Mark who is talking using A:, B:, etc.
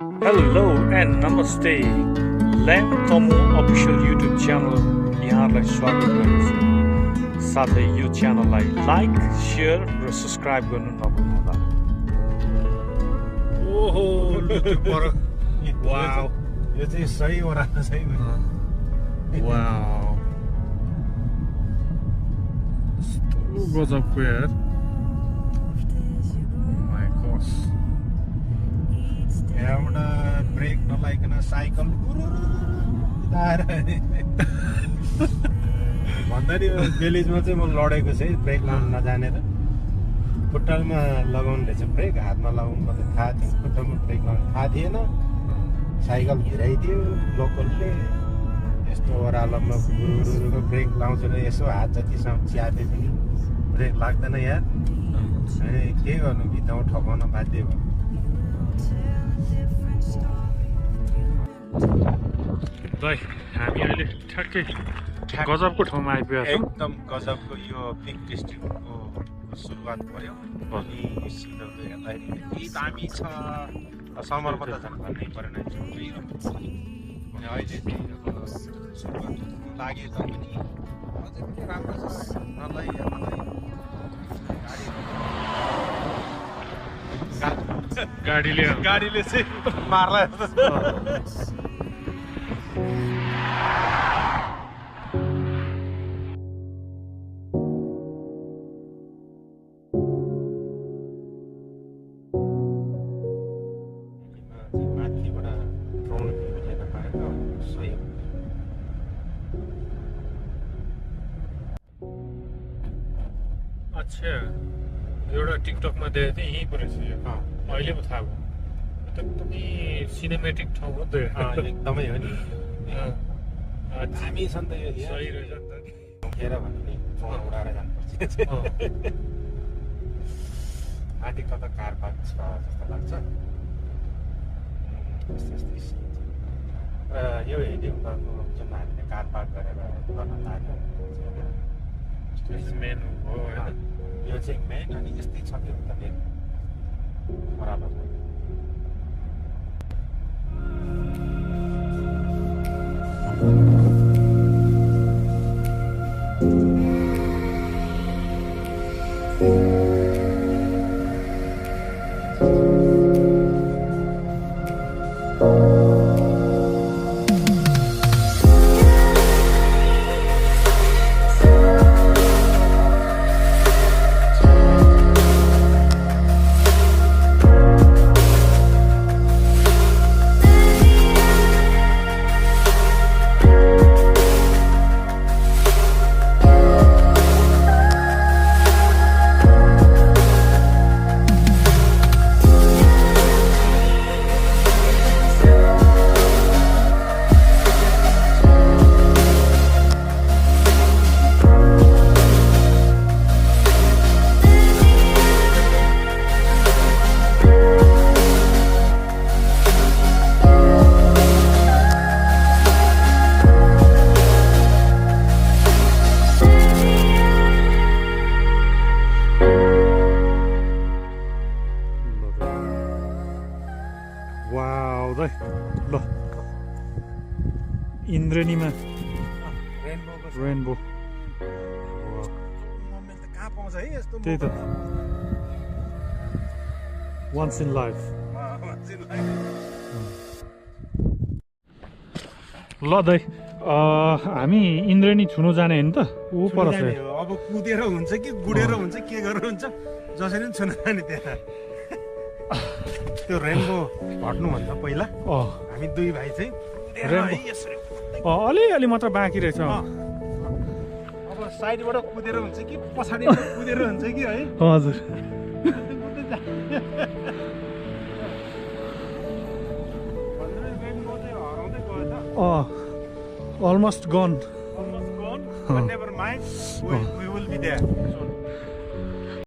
A: Hello and नमस्ते lime तमु official YouTube channel यहाँहरूलाई स्वागत गर्दछु। साथै यो च्यानललाई लाइक, सेयर र सब्स्क्राइब गर्नु नभुल्नुहोला। ओहो वाउ,
B: यो चाहिँ सही ओह्रालो सही
A: वाउ, कस्तो गजबको यार। माय गॉड,
B: यहाँबाट ब्रेक नलाइकन साइकल आएर भन्दा नि बेलिजमा चाहिँ म लडेको चाहिँ ब्रेक लाउनु नजानेर खुट्टामा लगाउनु रहेछ ब्रेक, हातमा लगाउनु पर्ने थाहा थियो, खुट्टामा ब्रेक लगाउनु थाहा थिएन। साइकल हिराइदियो लोकलले, यस्तो ओह्रालोमा गुरुको ब्रेक लाउँछ र यसो हात जतिसम्म च्याते पनि ब्रेक लाग्दैन यार। के गर्नु, भित्तामा ठकाउन बाध्य भयो।
A: भाइ हामी अहिले ठ्याक्कै गजबको ठाउँमा आइपुगेका छौँ।
B: एकदम गजबको यो पिक डिस्ट्रिक्टको सुरुवात भयो अनि सिनहरू हेर्दाखेरि यति दामी छ। समरमा त झन् भन्नै परेन, अनि अहिले चाहिँ अब सुरुवात लागे तापनि अझै पनि राम्रो छ। हेर्नलाई गाडीले चाहिँ मार्ला जस्तो
A: अच्छा, एउटा टिकटकमा देखेको थिएँ, यहीँ पो रहेछ यो। अहिले पो थाहा भयो, एकदमै सिनेमेटिक ठाउँ हो त यो।
B: एकदमै हो नि, दामी छ नि त यो।
A: सही रहेछ नि त।
B: खेर भने नि ड्रोन उडाएर जानुपर्छ। माथि कता कार पार्क छ जस्तो लाग्छ। यस्तै सिन छ। यो हेऱ्यो उनीहरूको जुन हामीले कार पार्क गरेर गर्न लाग्यो
A: मेन हो होइन?
B: यो चाहिँ मेन, अनि यस्तै छ कि उता मेन बराबर।
A: वाउ दाइ, ल इन्द्रेणीमा रेनबो।
B: कहाँ पाउँछ है यस्तो?
A: त्यही त, वान्स इन लाइफ। ल दाइ, हामी इन्द्रेणी छुनु जाने होइन त? ऊ पर छ।
B: अब कुदेर हुन्छ कि गुडेर हुन्छ, के गरेर हुन्छ, जसरी पनि छुन जाने त्यहाँ। त्यो रेनबो हट्नुभन्दा पहिला हामी दुई भाइ चाहिँ
A: अलिअलि मात्र बाँकी रहेछ।
B: अब साइडबाट कुदेर हुन्छ कि पछाडिबाट कुदेर हुन्छ कि है?
A: हजुर,
B: रेनबो चाहिँ हराउँदै गयो त।
A: Almost gun.
B: Almost gone, but never mind. We will be there soon.